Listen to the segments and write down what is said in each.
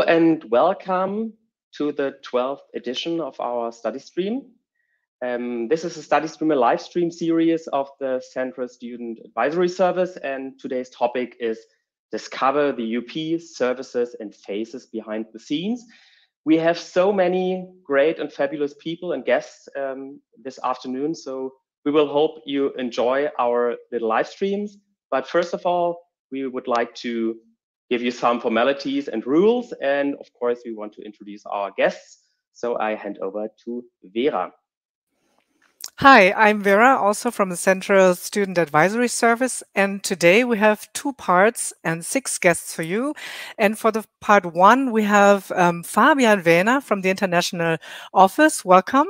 and welcome to the 12th edition of our study stream. This is a study stream, a live stream series of the Central Student Advisory Service, and today's topic is Discover the UP Services and Faces Behind the Scenes. We have so many great and fabulous people and guests this afternoon, so we will hope you enjoy our little live streams. But first of all, we would like to give you some formalities and rules. And of course, we want to introduce our guests. So I hand over to Vera. Hi, I'm Vera, also from the Central Student Advisory Service. And today we have 2 parts and 6 guests for you. And for the part 1, we have Fabian Wehner from the International Office. Welcome.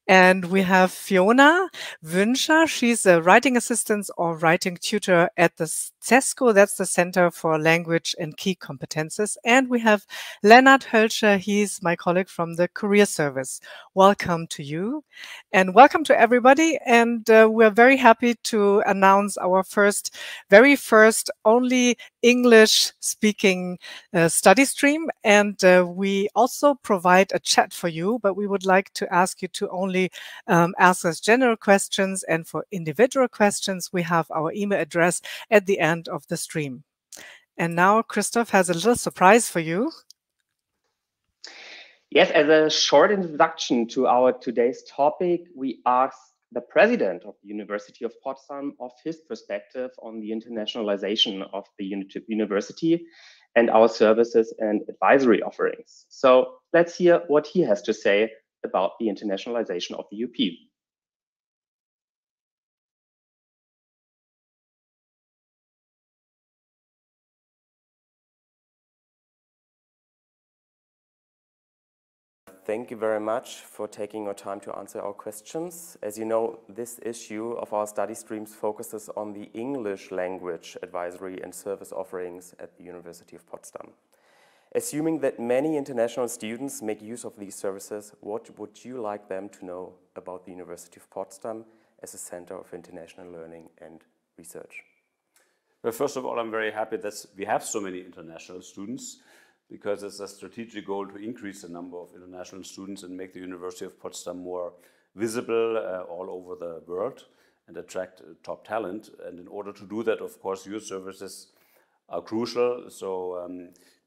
And we have Fiona Wünscher. She's a writing assistant or writing tutor at the Zessko. That's the Center for Language and Key Competences. And we have Lennart Hölscher. He's my colleague from the Career Service. Welcome to you. And welcome to everybody. And we're very happy to announce our very first only English-speaking study stream. And we also provide a chat for you, but we would like to ask you to only ask us general questions, and for individual questions, we have our email address at the end of the stream. And now Christoph has a little surprise for you. Yes, as a short introduction to our today's topic, we asked the president of the University of Potsdam of his perspective on the internationalization of the university and our services and advisory offerings. So let's hear what he has to say about the internationalization of the UP. Thank you very much for taking your time to answer our questions. As you know, this issue of our study streams focuses on the English language advisory and service offerings at the University of Potsdam. Assuming that many international students make use of these services, what would you like them to know about the University of Potsdam as a center of international learning and research? Well, first of all, I'm very happy that we have so many international students, because it's a strategic goal to increase the number of international students and make the University of Potsdam more visible all over the world and attract top talent. And in order to do that, of course, your services are crucial. So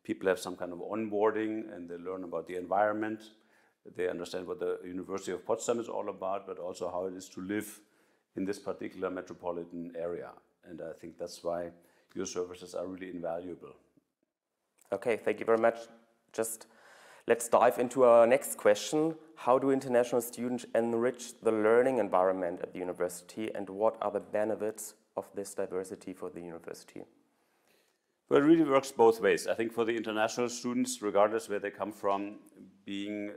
people have some kind of onboarding and they learn about the environment. They understand what the University of Potsdam is all about, but also how it is to live in this particular metropolitan area. And I think that's why your services are really invaluable. Okay, thank you very much. Just let's dive into our next question. How do international students enrich the learning environment at the university, and what are the benefits of this diversity for the university? Well, it really works both ways. I think for the international students, regardless where they come from, being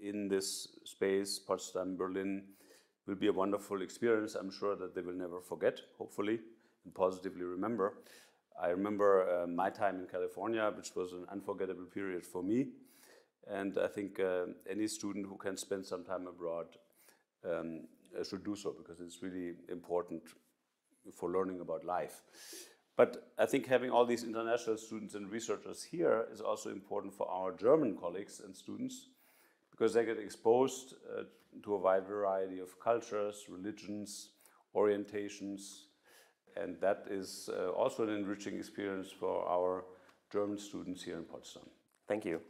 in this space, Potsdam, Berlin, will be a wonderful experience. I'm sure that they will never forget, hopefully, and positively remember. I remember my time in California, which was an unforgettable period for me. And I think any student who can spend some time abroad should do so, because it's really important for learning about life. But I think having all these international students and researchers here is also important for our German colleagues and students, because they get exposed to a wide variety of cultures, religions, orientations. And that is also an enriching experience for our German students here in Potsdam. Thank you.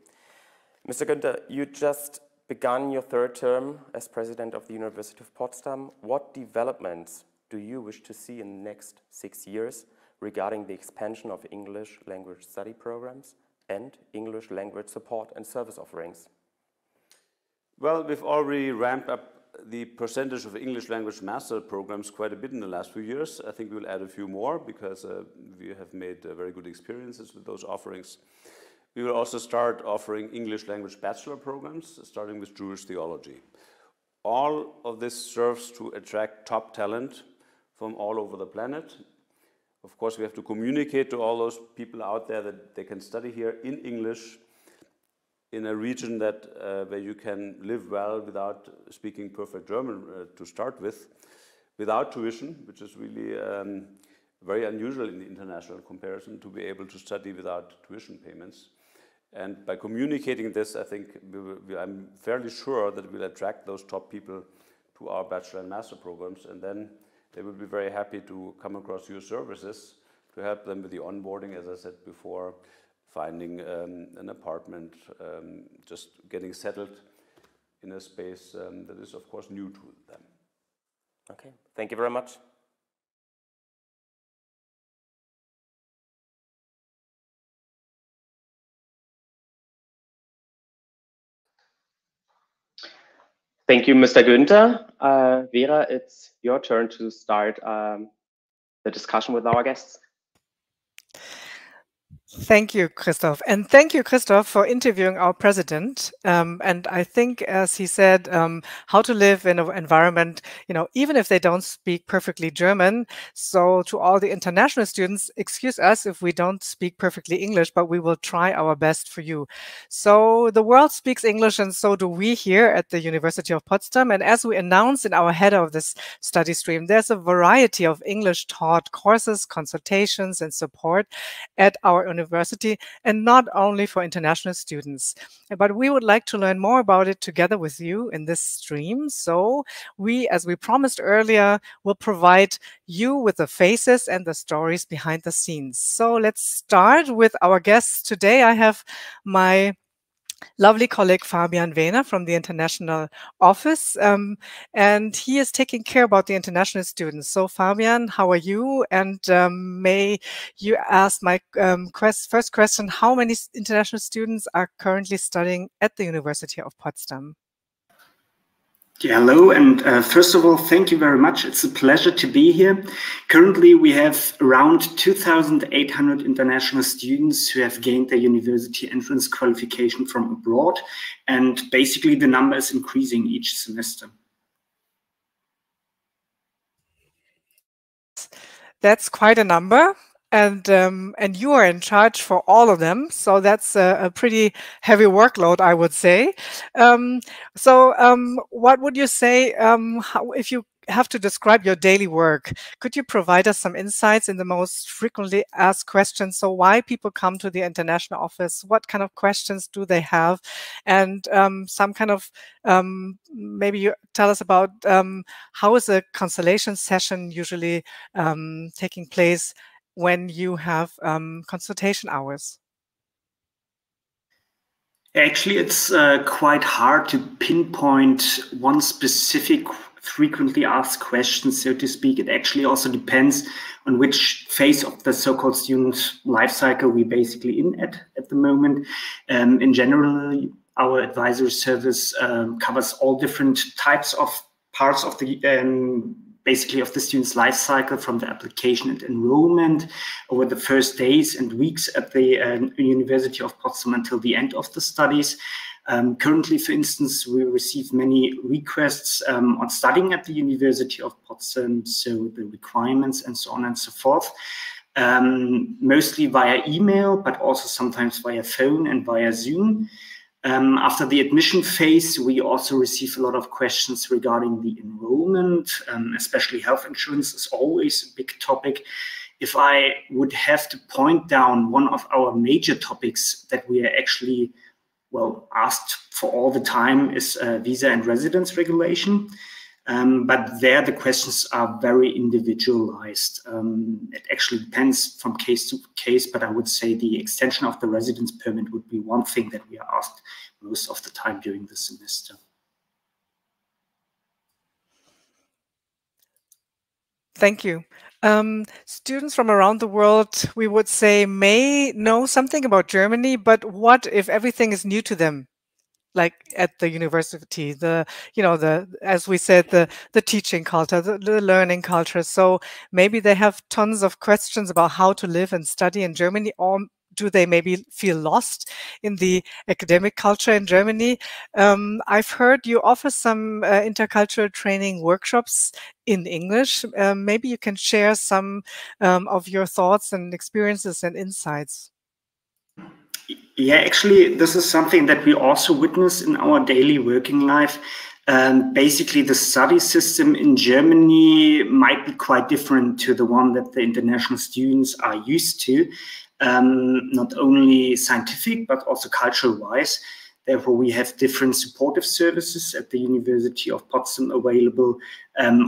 Mr. Günther, you just begun your 3rd term as president of the University of Potsdam. What developments do you wish to see in the next 6 years regarding the expansion of English language study programs and English language support and service offerings? Well, we've already ramped up the percentage of English language master programs quite a bit in the last few years. I think we'll add a few more, because we have made very good experiences with those offerings. We will also start offering English language bachelor programs, starting with Jewish theology. All of this serves to attract top talent from all over the planet. Of course, we have to communicate to all those people out there that they can study here in English, in a region that where you can live well without speaking perfect German to start with, without tuition, which is really very unusual in the international comparison, to be able to study without tuition payments. And by communicating this, I think I'm fairly sure that we'll attract those top people to our bachelor and master programs, and then they will be very happy to come across your services to help them with the onboarding, as I said before, finding an apartment, just getting settled in a space that is, of course, new to them. Okay, thank you very much. Thank you, Mr. Günther. Vera, it's your turn to start the discussion with our guests. Thank you, Christoph. And thank you, Christoph, for interviewing our president. And I think, as he said, how to live in an environment, even if they don't speak perfectly German. So to all the international students, excuse us if we don't speak perfectly English, but we will try our best for you. So the world speaks English, and so do we here at the University of Potsdam. And as we announced in our header of this study stream, there's a variety of English taught courses, consultations, and support at our university, and not only for international students. But we would like to learn more about it together with you in this stream. So we, as we promised earlier, will provide you with the faces and the stories behind the scenes. So let's start with our guests today. I have my lovely colleague Fabian Wehner from the international office, and he is taking care about the international students. So Fabian, how are you? And may you ask my first question, how many international students are currently studying at the University of Potsdam? Yeah, hello, and first of all, thank you very much. It's a pleasure to be here. Currently, we have around 2,800 international students who have gained their university entrance qualification from abroad, and basically the number is increasing each semester. That's quite a number. And you are in charge for all of them, so that's a pretty heavy workload, I would say. What would you say if you have to describe your daily work? Could you provide us some insights in the most frequently asked questions? So why people come to the international office? What kind of questions do they have? And some kind of maybe you tell us about how is a consultation session usually taking place when you have consultation hours? Actually, it's quite hard to pinpoint one specific frequently asked question, so to speak. It actually also depends on which phase of the so-called student life cycle we basically in at the moment. In general, our advisory service covers all different types of parts of the basically of the student's life cycle, from the application and enrollment over the first days and weeks at the University of Potsdam until the end of the studies. Currently, for instance, we receive many requests on studying at the University of Potsdam, so the requirements and so on and so forth, mostly via email, but also sometimes via phone and via Zoom. After the admission phase, we also receive a lot of questions regarding the enrollment, especially health insurance is always a big topic. If I would have to point down one of our major topics that we are actually, well, asked for all the time is visa and residence regulation. But there the questions are very individualized. It actually depends from case to case, but I would say the extension of the residence permit would be one thing that we are asked most of the time during the semester. Thank you. Students from around the world, we would say, may know something about Germany, but what if everything is new to them? Like at the university, as we said, the teaching culture, the learning culture. So maybe they have tons of questions about how to live and study in Germany, or do they maybe feel lost in the academic culture in Germany? I've heard you offer some intercultural training workshops in English. Maybe you can share some of your thoughts and experiences and insights. Yeah, actually, this is something that we also witness in our daily working life. Basically, the study system in Germany might be quite different to the one that the international students are used to. not only scientific, but also cultural-wise. Therefore, we have different supportive services at the University of Potsdam available.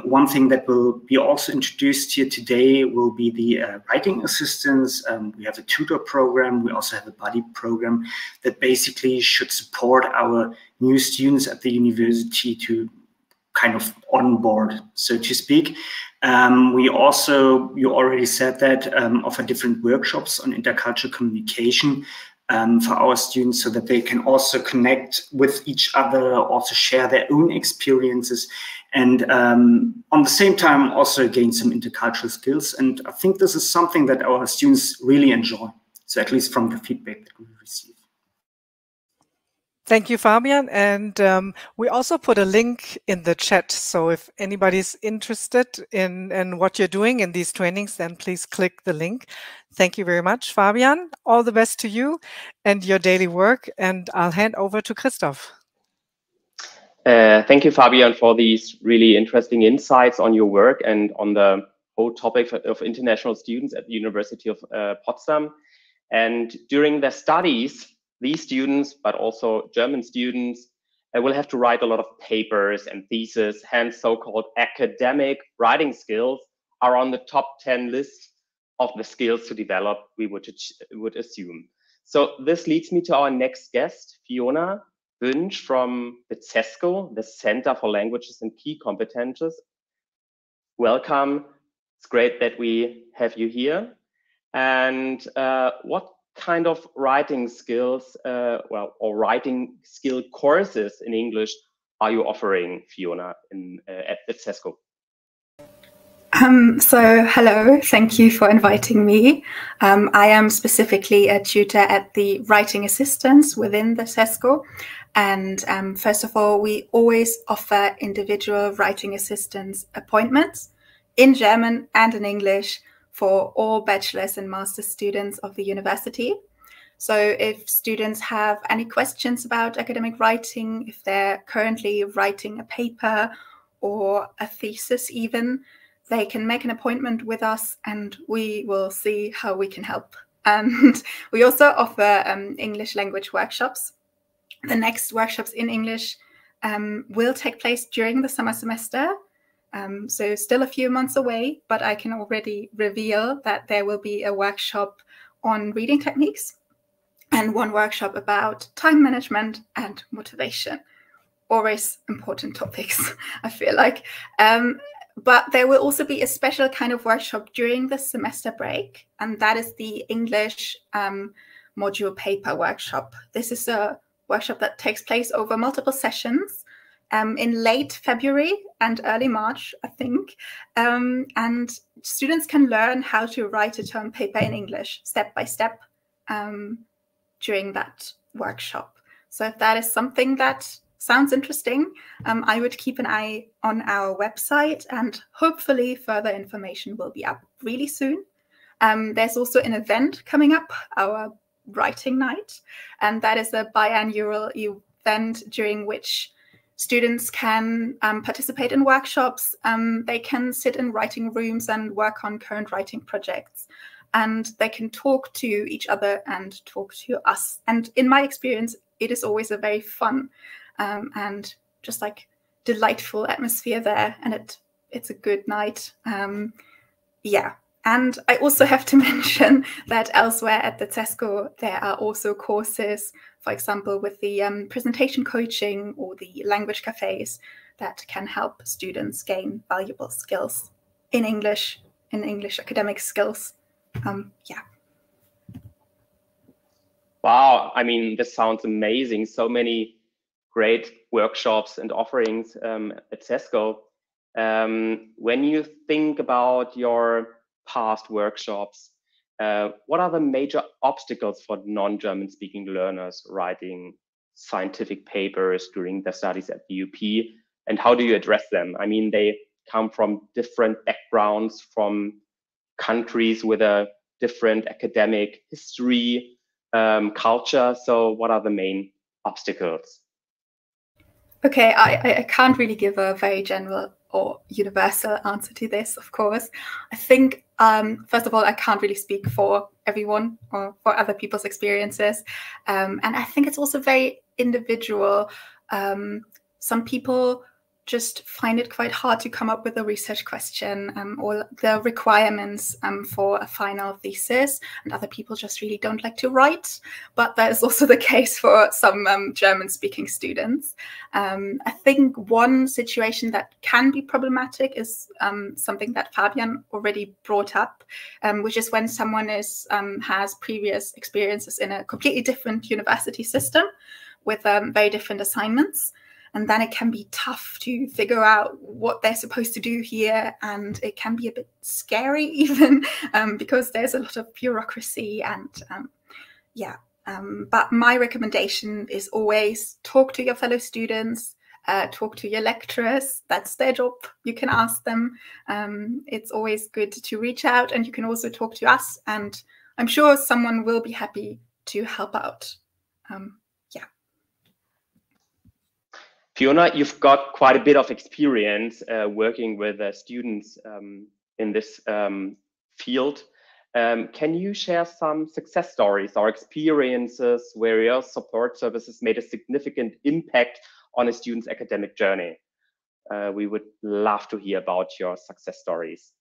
One thing that will be also introduced here today will be the writing assistance. We have a tutor program. We also have a buddy program that basically should support our new students at the university to kind of onboard, so to speak. We also, you already said that, offer different workshops on intercultural communication for our students so that they can also connect with each other, also share their own experiences, and on the same time also gain some intercultural skills. And I think this is something that our students really enjoy, so at least from the feedback that we receive. Thank you, Fabian. And we also put a link in the chat. So if anybody's interested in what you're doing in these trainings, then please click the link. Thank you very much, Fabian. All the best to you and your daily work. And I'll hand over to Christoph. Thank you, Fabian, for these really interesting insights on your work and on the whole topic of international students at the University of Potsdam. And during their studies, these students, but also German students, will have to write a lot of papers and theses, hence so-called academic writing skills are on the top 10 list of the skills to develop, we would assume. So this leads me to our next guest, Fiona Wünsch from the Zessko, the Center for Languages and Key Competences. Welcome. It's great that we have you here. And what kind of writing skills, or writing skill courses in English are you offering, Fiona, at the Zessko? So hello, thank you for inviting me. I am specifically a tutor at the writing assistance within the Zessko. And first of all, we always offer individual writing assistance appointments in German and in English for all bachelor's and master's students of the university. So if students have any questions about academic writing, if they're currently writing a paper or a thesis even, they can make an appointment with us and we will see how we can help. And we also offer English language workshops. The next workshops in English will take place during the summer semester. So still a few months away, but I can already reveal that there will be a workshop on reading techniques and one workshop about time management and motivation. Always important topics, I feel like. But there will also be a special kind of workshop during the semester break, and that is the English module paper workshop. This is a workshop that takes place over multiple sessions in late February and early March, I think. And students can learn how to write a term paper in English step by step during that workshop. So if that is something that sounds interesting, I would keep an eye on our website and hopefully further information will be up really soon. There's also an event coming up, our writing night, and that is a biannual event during which students can participate in workshops. They can sit in writing rooms and work on current writing projects, and they can talk to each other and talk to us. And in my experience, it is always a very fun and just like delightful atmosphere there, and it's a good night. Yeah. And I also have to mention that elsewhere at the Zessko, there are also courses, for example, with the presentation coaching or the language cafes that can help students gain valuable skills in English academic skills. Yeah. Wow, I mean, this sounds amazing. So many great workshops and offerings at Zessko. When you think about your past workshops, what are the major obstacles for non-German speaking learners writing scientific papers during their studies at the UP, and how do you address them? I mean, they come from different backgrounds, from countries with a different academic history, culture. So what are the main obstacles? Okay, I can't really give a very general or universal answer to this, of course. I think First of all, I can't really speak for everyone or for other people's experiences. And I think it's also very individual. Some people just find it quite hard to come up with a research question or the requirements for a final thesis, and other people just really don't like to write. But that is also the case for some German-speaking students. I think one situation that can be problematic is something that Fabian already brought up, which is when someone has previous experiences in a completely different university system with very different assignments. And then it can be tough to figure out what they're supposed to do here. And it can be a bit scary even because there's a lot of bureaucracy and but my recommendation is always talk to your fellow students, talk to your lecturers. That's their job. You can ask them. It's always good to reach out, and you can also talk to us. And I'm sure someone will be happy to help out. Fiona, you've got quite a bit of experience working with students in this field. Can you share some success stories or experiences where your support services made a significant impact on a student's academic journey? We would love to hear about your success stories.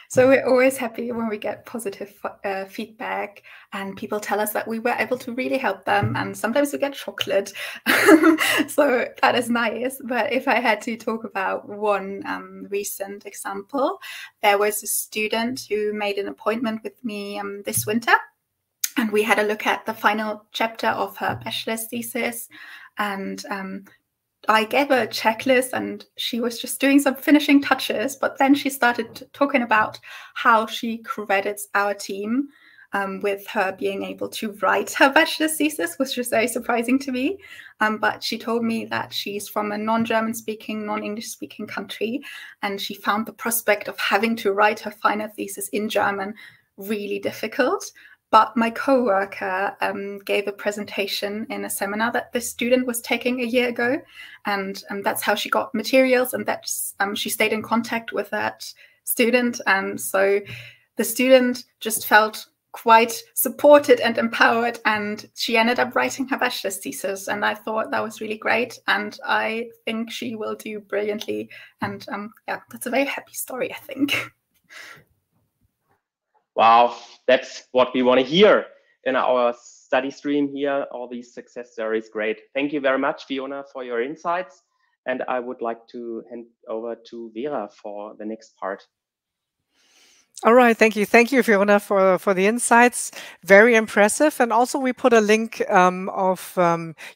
So we're always happy when we get positive feedback and people tell us that we were able to really help them, and sometimes we get chocolate. So that is nice. But if I had to talk about one recent example, there was a student who made an appointment with me this winter, and we had a look at the final chapter of her bachelor's thesis, and I gave her a checklist and she was just doing some finishing touches, but then she started talking about how she credits our team with her being able to write her bachelor's thesis, which was very surprising to me. But she told me that she's from a non-German speaking, non-English speaking country, and she found the prospect of having to write her final thesis in German really difficult. But my co-worker gave a presentation in a seminar that this student was taking a year ago, and that's how she got materials, and that's she stayed in contact with that student, and so the student just felt quite supported and empowered, and she ended up writing her bachelor's thesis, and I thought that was really great, and I think she will do brilliantly, and that's a very happy story, I think. Wow, that's what we want to hear in our study stream here. All these success stories, great. Thank you very much, Fiona, for your insights. And I would like to hand over to Vera for the next part. All right, thank you. Thank you, Fiona, for the insights. Very impressive. And also we put a link of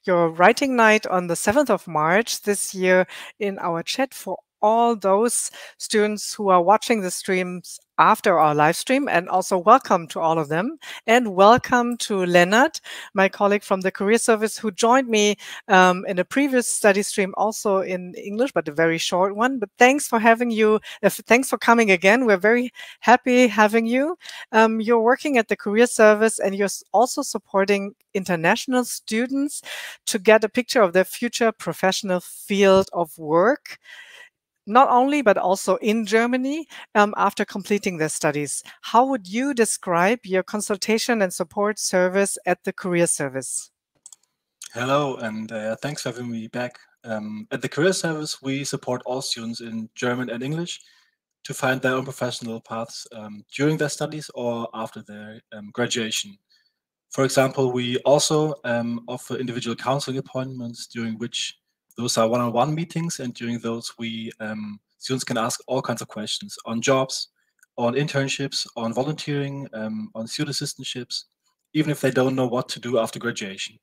your writing night on the 7th of March this year in our chat for all those students who are watching the streams after our live stream, and also welcome to all of them, and welcome to Lennart, my colleague from the Career Service, who joined me in a previous study stream also in English, but a very short one. But thanks for having you. Thanks for coming again. We're very happy having you. You're working at the Career Service, and you're also supporting international students to get a picture of their future professional field of work, not only, but also in Germany after completing their studies. How would you describe your consultation and support service at the Career Service? Hello, and thanks for having me back. At the Career Service, we support all students in German and English to find their own professional paths during their studies or after their graduation. For example, we also offer individual counseling appointments, during which those are one-on-one meetings, and during those students can ask all kinds of questions on jobs, on internships, on volunteering, on student assistantships, even if they don't know what to do after graduation.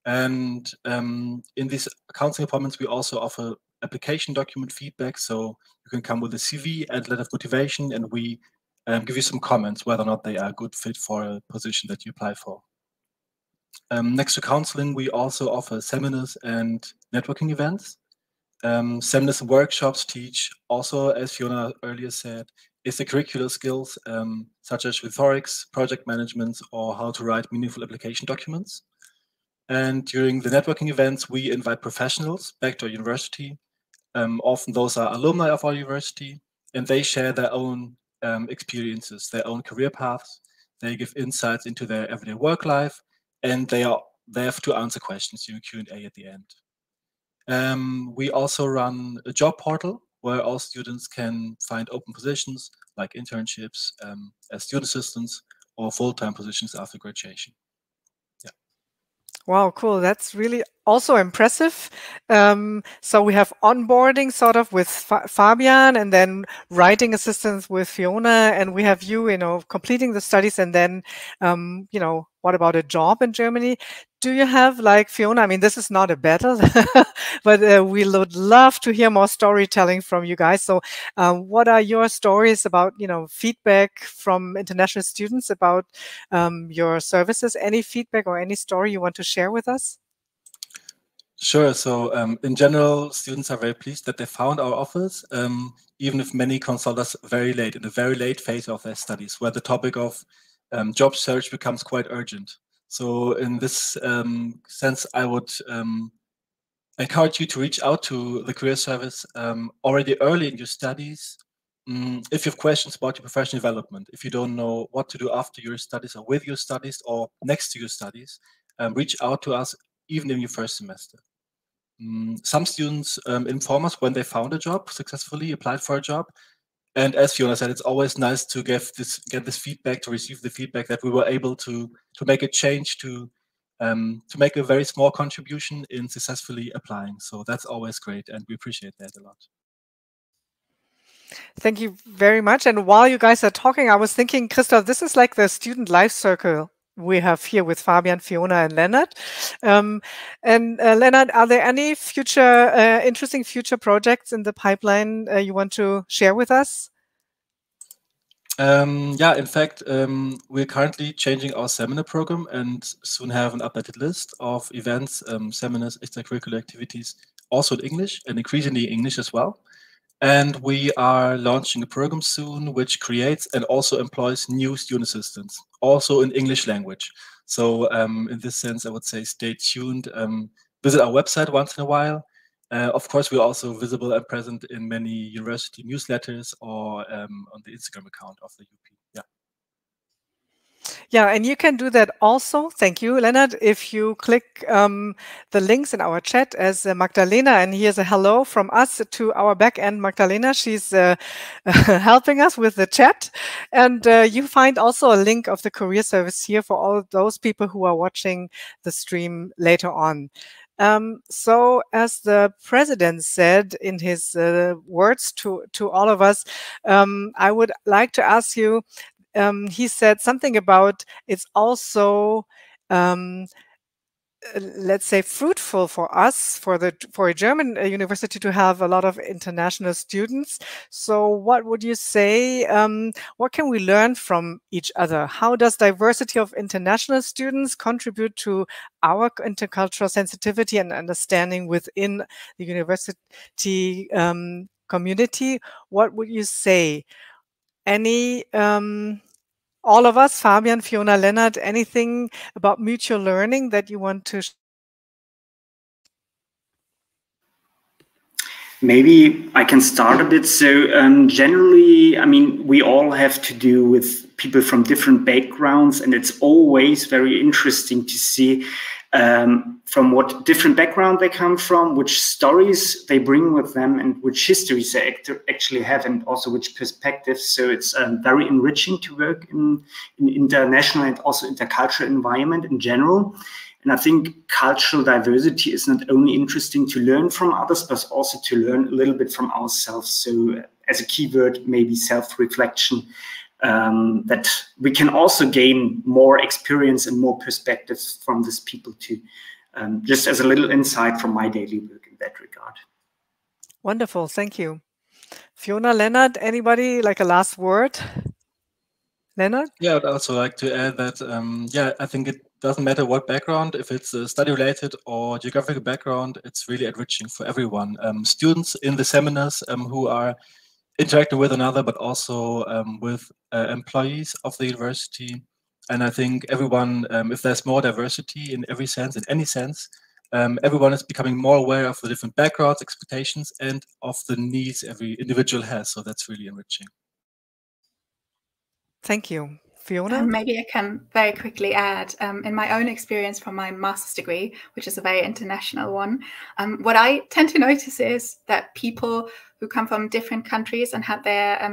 And in these counseling appointments, we also offer application document feedback, so you can come with a CV and letter of motivation, and we give you some comments whether or not they are a good fit for a position that you apply for. Next to counseling, we also offer seminars and networking events. Seminars and workshops teach also, as Fiona earlier said, extracurricular skills such as rhetorics, project management, or how to write meaningful application documents. And during the networking events, we invite professionals back to our university. Often those are alumni of our university, and they share their own experiences, their own career paths. They give insights into their everyday work life, and they have to answer questions during Q&A at the end. We also run a job portal where all students can find open positions like internships as student assistants or full-time positions after graduation. Wow, cool. That's really also impressive. So we have onboarding sort of with Fabian, and then writing assistance with Fiona, and we have you, completing the studies, and then, what about a job in Germany? Do you have, like, Fiona? I mean, this is not a battle, but we would love to hear more storytelling from you guys. So what are your stories about, feedback from international students about your services? Any feedback or any story you want to share with us? Sure. So in general, students are very pleased that they found our offers, even if many consult us very late, in a very late phase of their studies, where the topic of job search becomes quite urgent. So in this sense, I would encourage you to reach out to the career service already early in your studies. If you have questions about your professional development, if you don't know what to do after your studies or with your studies or next to your studies, reach out to us even in your first semester. Some students inform us when they found a job, successfully applied for a job. And as Fiona said, it's always nice to get this feedback, to receive the feedback that we were able to make a change, to make a very small contribution in successfully applying. So that's always great, and we appreciate that a lot. Thank you very much. And while you guys are talking, I was thinking, Christoph, this is like the student life circle we have here with Fabian, Fiona, and Leonard. Leonard, are there any interesting future projects in the pipeline you want to share with us? Yeah, in fact, we're currently changing our seminar program and soon have an updated list of events, seminars, extracurricular activities, also in English and increasingly English as well. And we are launching a program soon which creates and also employs new student assistants, also in English language. So in this sense, I would say stay tuned, visit our website once in a while. Of course, we're also visible and present in many university newsletters or on the Instagram account of the UP. Yeah. Yeah, and you can do that also. Thank you, Leonard. If you click the links in our chat as Magdalena, and here's a hello from us to our backend Magdalena. She's helping us with the chat. And you find also a link of the career service here for all those people who are watching the stream later on. So as the president said in his words to all of us, I would like to ask you, he said something about it's also, let's say, fruitful for us, for a German university, to have a lot of international students. So what would you say, what can we learn from each other? How does diversity of international students contribute to our intercultural sensitivity and understanding within the university community? What would you say? Any all of us, Fabian, Fiona, Leonard, anything about mutual learning that you want to share? Maybe I can start a bit. So generally, I mean, we all have to do with people from different backgrounds, and it's always very interesting to see from what different background they come from, which stories they bring with them, and which histories they actually have, and also which perspectives. So it's very enriching to work in international and also intercultural environment in general. And I think cultural diversity is not only interesting to learn from others, but also to learn a little bit from ourselves. So as a keyword, maybe self-reflection, that we can also gain more experience and more perspectives from these people too. Just as a little insight from my daily work in that regard. Wonderful, thank you. Fiona, Leonard, anybody like a last word? Leonard? Yeah, I'd also like to add that, yeah, I think it doesn't matter what background, if it's study-related or geographical background, it's really enriching for everyone. Students in the seminars who are interacting with another, but also with employees of the university. And I think everyone, if there's more diversity in every sense, in any sense, everyone is becoming more aware of the different backgrounds, expectations, and of the needs every individual has. So that's really enriching. Thank you. Fiona? Maybe I can very quickly add, in my own experience from my master's degree, which is a very international one, what I tend to notice is that people who come from different countries and have their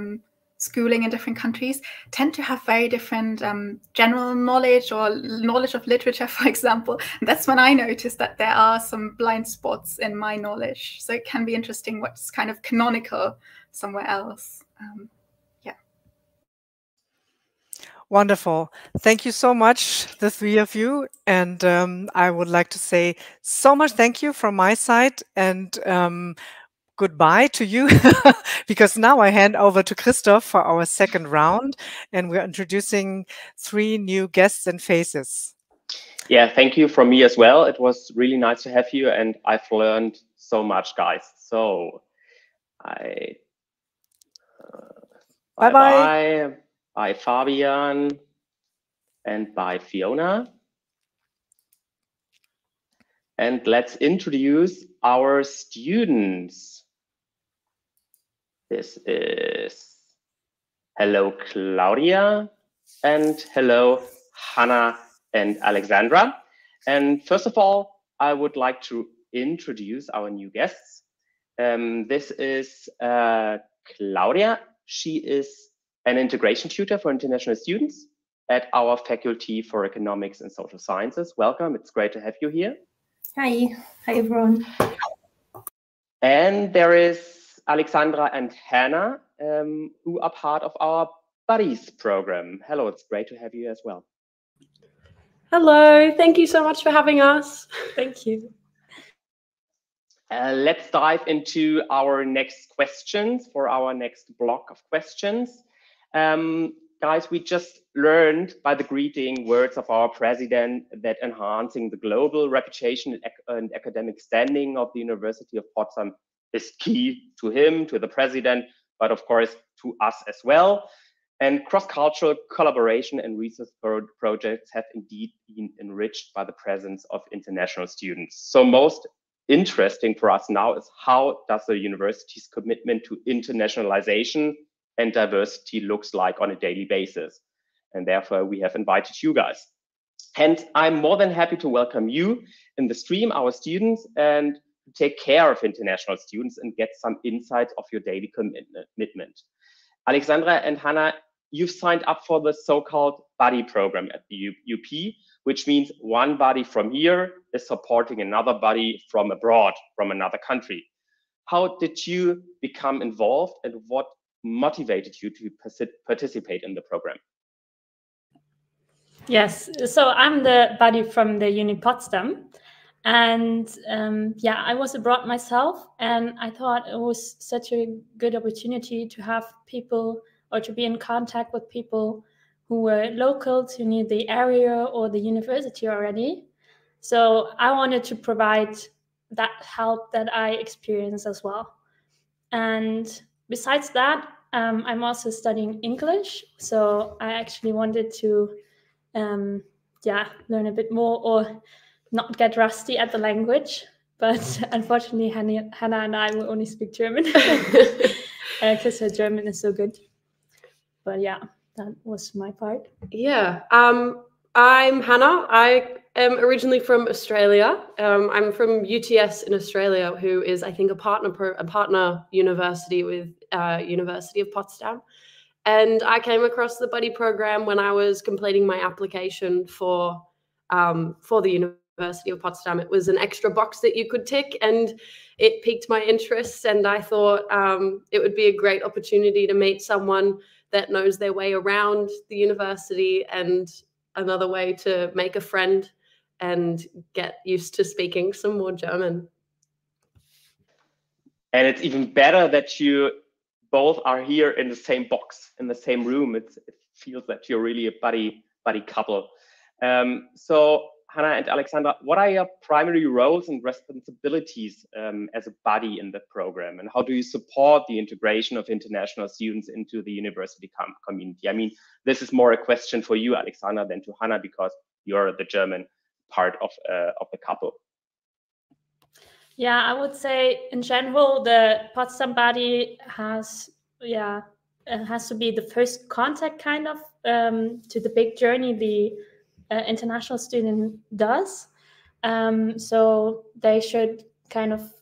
schooling in different countries tend to have very different general knowledge or knowledge of literature, for example. And that's when I noticed that there are some blind spots in my knowledge. So it can be interesting what's kind of canonical somewhere else. Wonderful. Thank you so much, the three of you. And I would like to say so much thank you from my side, and goodbye to you, because now I hand over to Christoph for our second round, and we're introducing 3 new guests and faces. Yeah, thank you from me as well. It was really nice to have you, and I've learned so much, guys. So bye-bye. Bye, Fabian, and bye, Fiona. And let's introduce our students. This is hello, Claudia, and hello, Hannah and Alexandra. And first of all, I would like to introduce our new guests. This is Claudia. She is an integration tutor for international students at our Faculty for Economics and Social Sciences. Welcome, it's great to have you here. Hi everyone. And there is Alexandra and Hannah, who are part of our Buddies program. Hello, it's great to have you as well. Hello, thank you so much for having us. Thank you. Let's dive into our next questions for our next block of questions. Guys, we just learned by the greeting words of our president that enhancing the global reputation and academic standing of the University of Potsdam is key to him, to the president, but of course to us as well. And cross-cultural collaboration and research projects have indeed been enriched by the presence of international students. So most interesting for us now is how does the university's commitment to internationalization and diversity looks like on a daily basis. And therefore we have invited you guys. And I'm more than happy to welcome you in the stream, our students, and take care of international students and get some insights of your daily commitment. Alexandra and Hannah, you've signed up for the so-called buddy program at the UP, which means one buddy from here is supporting another buddy from abroad, from another country. How did you become involved, and what motivated you to participate in the program? Yes, so I'm the buddy from the Uni Potsdam, and yeah, I was abroad myself, and I thought it was such a good opportunity to have people or to be in contact with people who were local to near the area or the university already. So I wanted to provide that help that I experienced as well. And besides that, I'm also studying English. So I actually wanted to learn a bit more or not get rusty at the language. But unfortunately, Hannah and I will only speak German because her German is so good. But yeah, that was my part. Yeah, I'm Hannah. I am originally from Australia. I'm from UTS in Australia, who is, I think, a partner university with University of Potsdam. And I came across the buddy program when I was completing my application for the University of Potsdam. It was an extra box that you could tick, and it piqued my interest. And I thought it would be a great opportunity to meet someone that knows their way around the university, and another way to make a friend and get used to speaking some more German. And it's even better that you both are here in the same box, in the same room. It feels that you're really a buddy couple. So Hannah and Alexandra, what are your primary roles and responsibilities as a buddy in the program? And how do you support the integration of international students into the university community? I mean, this is more a question for you, Alexandra, than to Hannah, because you're the German part of the couple. Yeah, I would say in general, the Potsdam buddy has has to be the first contact kind of to the big journey the international student does. So they should kind of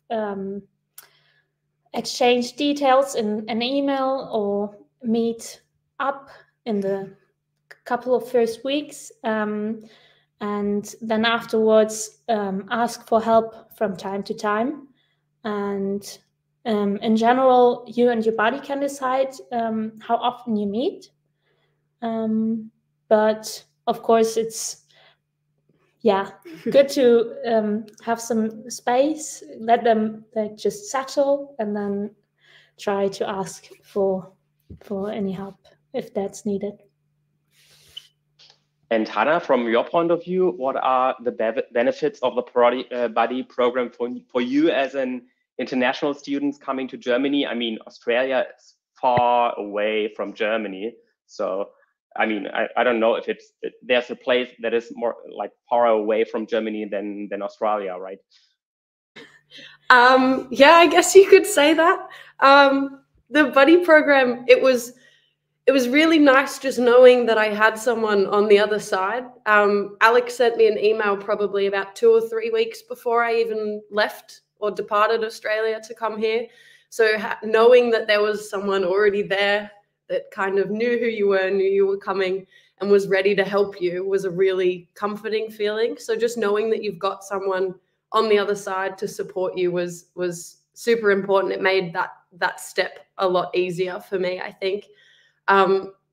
exchange details in an email or meet up in the couple of first weeks, and then afterwards ask for help from time to time. And in general, you and your buddy can decide how often you meet. But of course, it's good to have some space, let them just settle, and then try to ask for any help if that's needed. And Hannah, from your point of view, what are the benefits of the buddy program for you as an international student coming to Germany? I mean, Australia is far away from Germany, so I mean, I don't know if there's a place that is more like far away from Germany than Australia, right? Yeah, I guess you could say that. The buddy program, it was really nice just knowing that I had someone on the other side. Alex sent me an email probably about 2 or 3 weeks before I even left or departed Australia to come here. So knowing that there was someone already there that kind of knew who you were coming, and was ready to help you was a really comforting feeling. So just knowing that you've got someone on the other side to support you was super important. It made that step a lot easier for me, I think.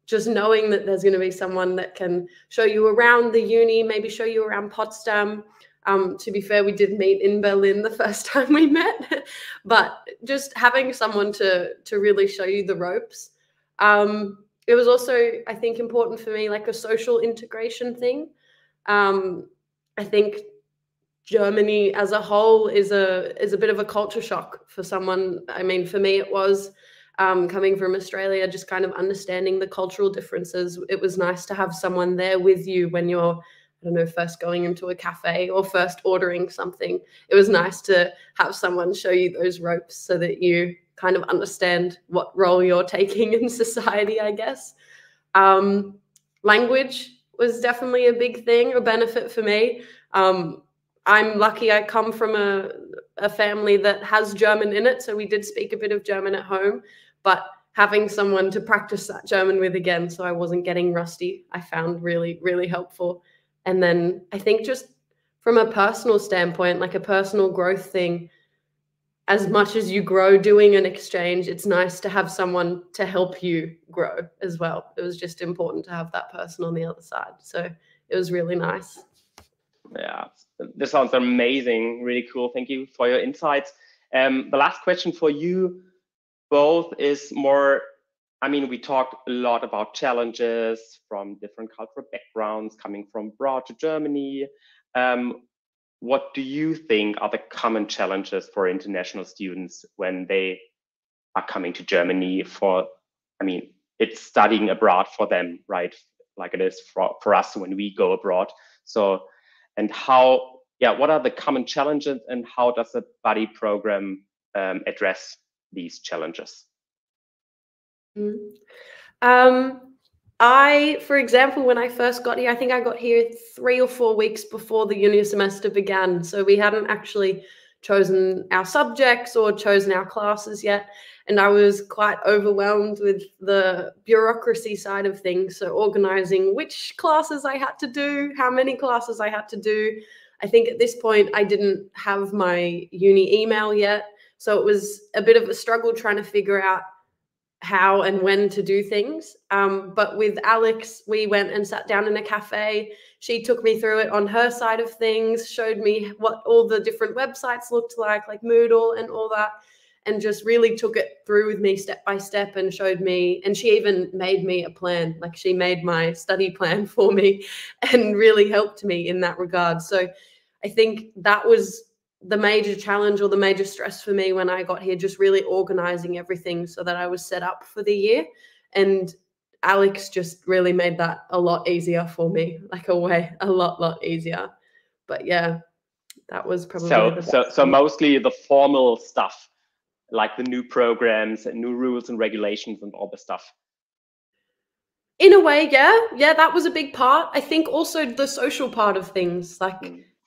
Just knowing that there's going to be someone that can show you around the uni, maybe show you around Potsdam. To be fair, we did meet in Berlin the first time we met, but just having someone to really show you the ropes. It was also, I think, important for me, like a social integration thing. I think Germany as a whole is a bit of a culture shock for someone. I mean, for me, it was coming from Australia, just kind of understanding the cultural differences. It was nice to have someone there with you when you're, I don't know, first going into a cafe or first ordering something. It was nice to have someone show you those ropes so that you kind of understand what role you're taking in society, I guess. Language was definitely a big thing, a benefit for me. I'm lucky I come from a family that has German in it, so we did speak a bit of German at home, but having someone to practice that German with again so I wasn't getting rusty, I found really, really helpful. And then I think just from a personal standpoint, like a personal growth thing, as much as you grow doing an exchange, it's nice to have someone to help you grow as well. It was just important to have that person on the other side. So it was really nice. Yeah, this sounds amazing. Really cool. Thank you for your insights. The last question for you both is more, I mean, we talked a lot about challenges from different cultural backgrounds coming from abroad to Germany. What do you think are the common challenges for international students when they are coming to Germany for, I mean, it's studying abroad for them, right? Like it is for us when we go abroad. So, and how, what are the common challenges and how does the buddy program address these challenges? For example, when I first got here, I think I got here 3 or 4 weeks before the uni semester began. So we hadn't actually chosen our subjects or chosen our classes yet. And I was quite overwhelmed with the bureaucracy side of things. So organizing which classes I had to do, how many classes I had to do. I think at this point, I didn't have my uni email yet. So it was a bit of a struggle trying to figure out how and when to do things. But with Alex, we went and sat down in a cafe. She took me through it on her side of things, showed me what all the different websites looked like Moodle and all that, and just really took it through with me step by step and showed me, and she even made me a plan. Like she made my study plan for me and really helped me in that regard. So I think that was the major challenge or the major stress for me when I got here, just really organizing everything so that I was set up for the year. And Alex just really made that a lot easier for me, like a lot easier. But yeah, that was probably so mostly the formal stuff like the new programs and new rules and regulations and all the stuff? In a way, yeah, that was a big part. I think also the social part of things, like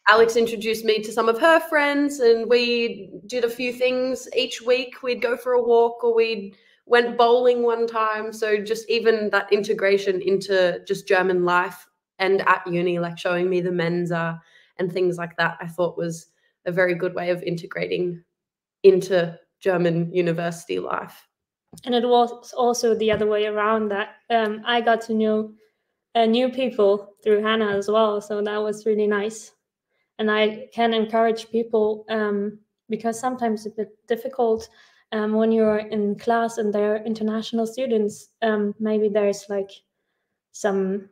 Alex introduced me to some of her friends, and we did a few things each week. We'd go for a walk, or we went bowling one time. So just even that integration into just German life and at uni, like showing me the Mensa and things like that, I thought was a very good way of integrating into German university life. And it was also the other way around, that I got to know new people through Hannah as well. So that was really nice. And I can encourage people, because sometimes it's a bit difficult when you're in class and there are international students. Maybe there's like some,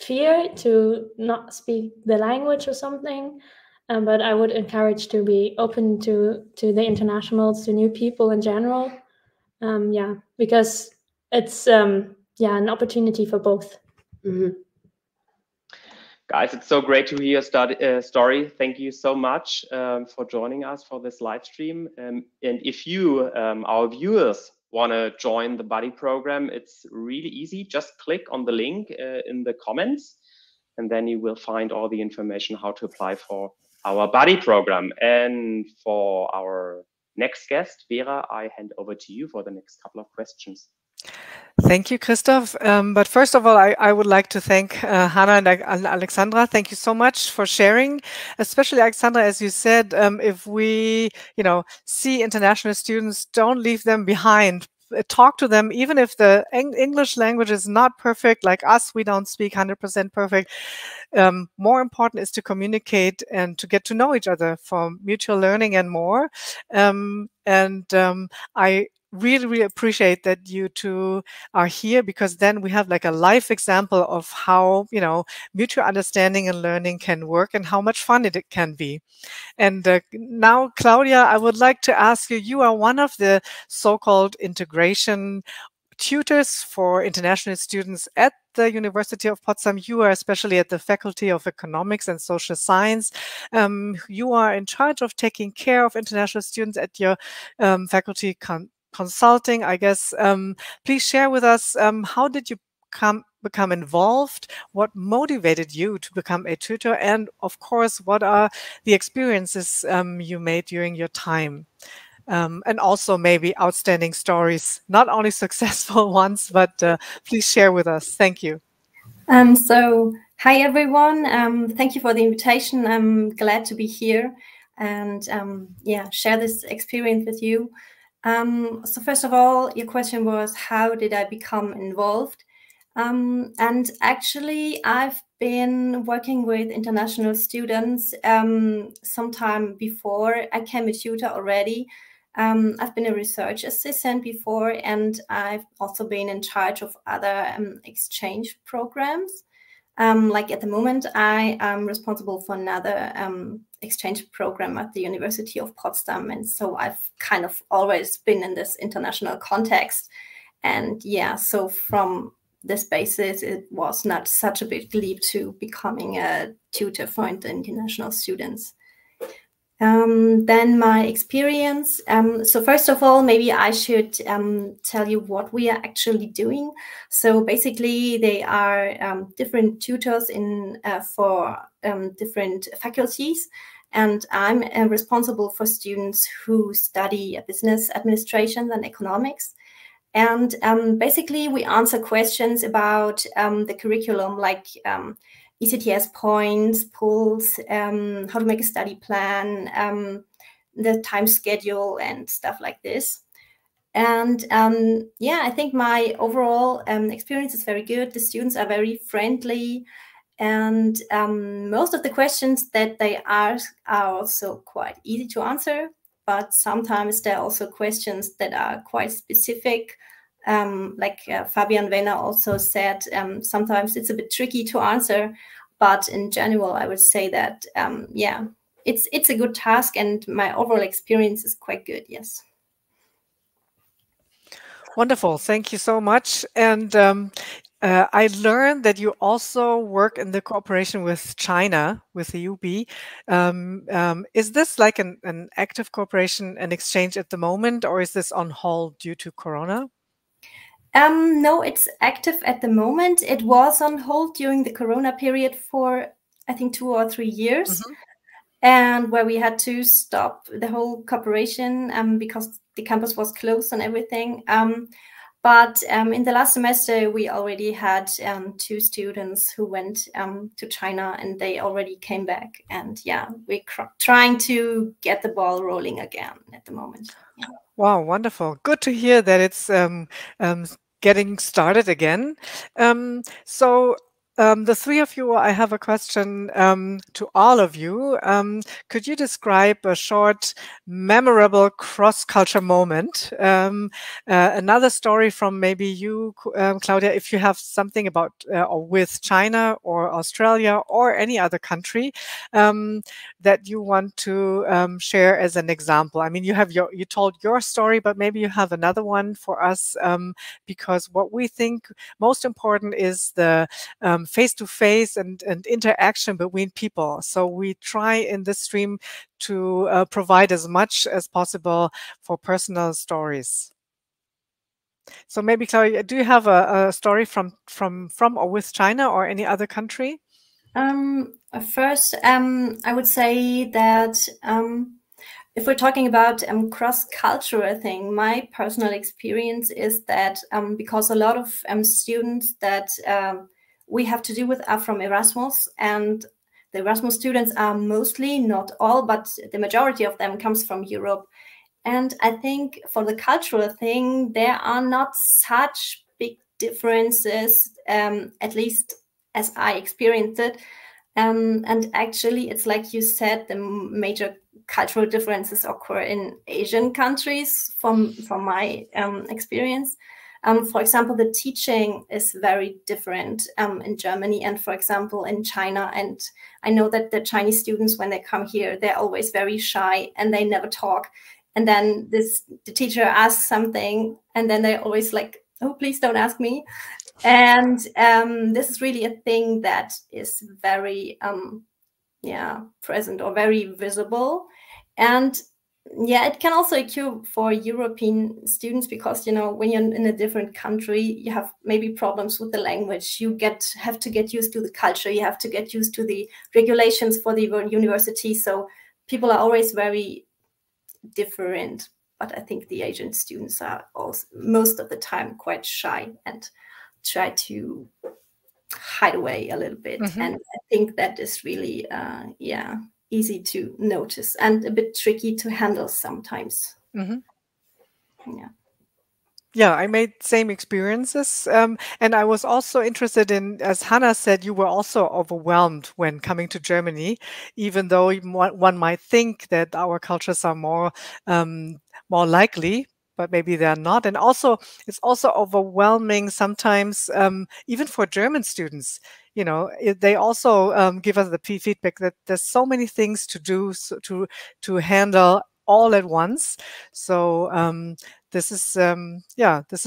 fear to not speak the language or something. But I would encourage to be open to the internationals, to new people in general. Because it's an opportunity for both. Guys, it's so great to hear your story. Thank you so much for joining us for this live stream. And if you, our viewers, want to join the buddy program, it's really easy. Just click on the link in the comments, and then you will find all the information how to apply for our buddy program. And for our next guest, Vera, I hand over to you for the next couple of questions. Thank you, Christoph. But first of all, I would like to thank Hannah and Alexandra. Thank you so much for sharing, especially Alexandra, as you said, if we, see international students, don't leave them behind. Talk to them, even if the English language is not perfect, like us, we don't speak 100% perfect. More important is to communicate and to get to know each other for mutual learning and more. I really appreciate that you two are here, because then we have like a live example of how, mutual understanding and learning can work and how much fun it can be. And now, Claudia, I would like to ask you, you are one of the so-called integration tutors for international students at the University of Potsdam. You are especially at the Faculty of Economics and Social Science. You are in charge of taking care of international students at your faculty consulting, I guess. Please share with us, how did you become involved? What motivated you to become a tutor? And of course, what are the experiences you made during your time? And also maybe outstanding stories, not only successful ones, but please share with us. Thank you. So hi, everyone. Thank you for the invitation. I'm glad to be here and share this experience with you. So first of all, your question was, how did I become involved? And actually, I've been working with international students sometime before I came a tutor already. I've been a research assistant before, and I've also been in charge of other exchange programs. Like at the moment, I am responsible for another exchange program at the University of Potsdam. And so I've kind of always been in this international context. And so from this basis, it was not such a big leap to becoming a tutor for international students. Then my experience. So first of all, maybe I should tell you what we are actually doing. So basically, they are different tutors for different faculties. And I'm responsible for students who study business administration and economics. And basically, we answer questions about the curriculum, like ECTS points, pools, how to make a study plan, the time schedule and stuff like this. And I think my overall experience is very good. The students are very friendly, and most of the questions that they ask are also quite easy to answer, but sometimes there are also questions that are quite specific. Like Fabian Wenner also said, sometimes it's a bit tricky to answer, but in general, I would say that, it's a good task, and my overall experience is quite good, yes. Wonderful. Thank you so much. And I learned that you also work in the cooperation with China, with the UB. Is this like an active cooperation and exchange at the moment, or is this on hold due to Corona? No, it's active at the moment. It was on hold during the Corona period for, I think, 2 or 3 years, and where we had to stop the whole cooperation because the campus was closed and everything. But in the last semester, we already had 2 students who went to China, and they already came back. And yeah, we're trying to get the ball rolling again at the moment. Yeah. Wow, wonderful. Good to hear that it's getting started again. The three of you, I have a question to all of you. Could you describe a short, memorable cross-culture moment? Another story from maybe you, Claudia, if you have something about or with China or Australia or any other country that you want to share as an example. I mean, you told your story, but maybe you have another one for us, because what we think most important is the face-to-face and interaction between people. So we try in this stream to provide as much as possible for personal stories. So maybe, Claudia, do you have a story from or with China or any other country? First, I would say that if we're talking about cross-cultural thing, my personal experience is that because a lot of students that we have to do with are from Erasmus, and the Erasmus students are mostly, not all, but the majority of them comes from Europe. And I think for the cultural thing, there are not such big differences, at least as I experienced it. And actually, it's like you said, the major cultural differences occur in Asian countries from my experience. For example, the teaching is very different in Germany and, for example, in China. And I know that the Chinese students, when they come here, they're always very shy and they never talk. And then the teacher asks something, and then they're always like, oh, please don't ask me. And this is really a thing that is very, present or very visible. And yeah, it can also occur for European students because, you know, when you're in a different country, you have maybe problems with the language. You have to get used to the culture. You have to get used to the regulations for the university. So people are always very different. But I think the Asian students are also most of the time quite shy and try to hide away a little bit. And I think that is really, easy to notice and a bit tricky to handle sometimes. Yeah, I made same experiences. And I was also interested in, as Hannah said, you were also overwhelmed when coming to Germany, even though one might think that our cultures are more likely, but maybe they're not. And also, it's also overwhelming sometimes, even for German students. You know, they also give us the feedback that there's so many things to do, to handle all at once. So this is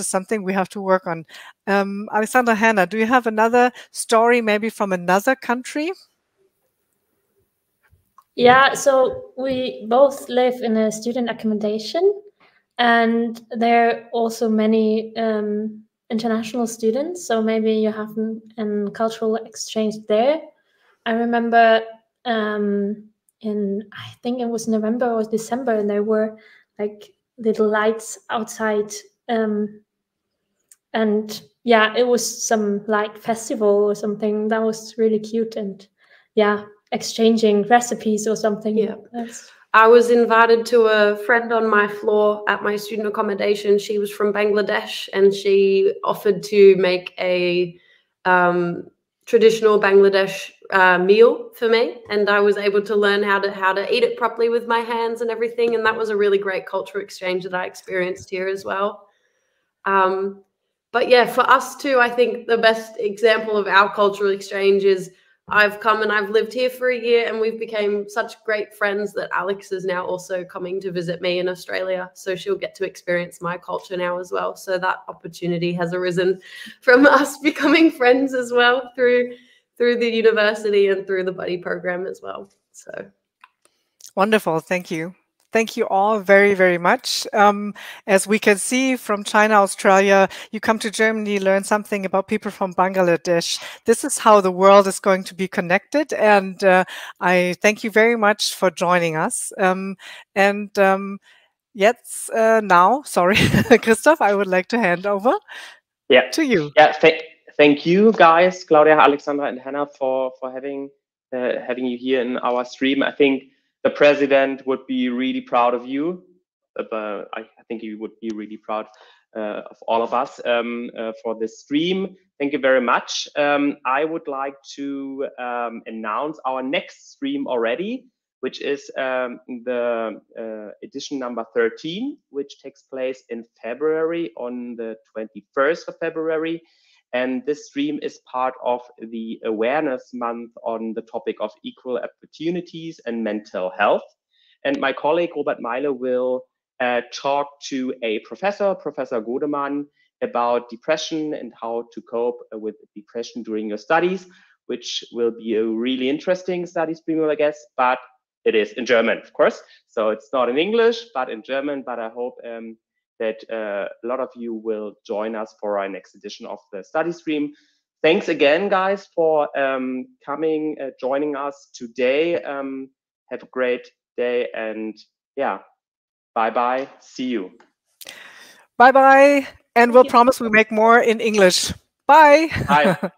something we have to work on. Alexandra, Hannah, do you have another story maybe from another country? Yeah, so we both live in a student accommodation, and there are also many international students. So maybe you have a cultural exchange there. I remember I think it was November or December, and there were like little lights outside, and yeah, it was some light festival or something that was really cute, and yeah, exchanging recipes or something. Yeah. I was invited to a friend on my floor at my student accommodation. She was from Bangladesh, and she offered to make a traditional Bangladesh meal for me, and I was able to learn how to eat it properly with my hands and everything. And that was a really great cultural exchange that I experienced here as well. But yeah, for us too, I think the best example of our cultural exchange is I've come and I've lived here for a year, and we've become such great friends that Alex is now also coming to visit me in Australia. So she'll get to experience my culture now as well. So that opportunity has arisen from us becoming friends as well through the university and through the buddy program as well. So wonderful. Thank you. Thank you all very, very much. As we can see from China, Australia, you come to Germany, learn something about people from Bangladesh. This is how the world is going to be connected. And I thank you very much for joining us. Yes, now, sorry, Christoph, I would like to hand over to you. Yeah, thank you guys, Claudia, Alexandra, and Hannah for having you here in our stream. I think the president would be really proud of you. I think he would be really proud of all of us for this stream. Thank you very much. I would like to announce our next stream already, which is the edition number 13, which takes place in February, on the 21st of February. And this stream is part of the awareness month on the topic of equal opportunities and mental health. And my colleague Robert Meile will talk to a professor, Professor Godemann, about depression and how to cope with depression during your studies, which will be a really interesting study stream, I guess, but it is in German, of course. So it's not in English, but in German. But I hope that a lot of you will join us for our next edition of the study stream. Thanks again, guys, for coming, joining us today. Have a great day, and yeah, bye-bye. See you. Bye-bye. And we'll promise we make more in English. Bye. Bye.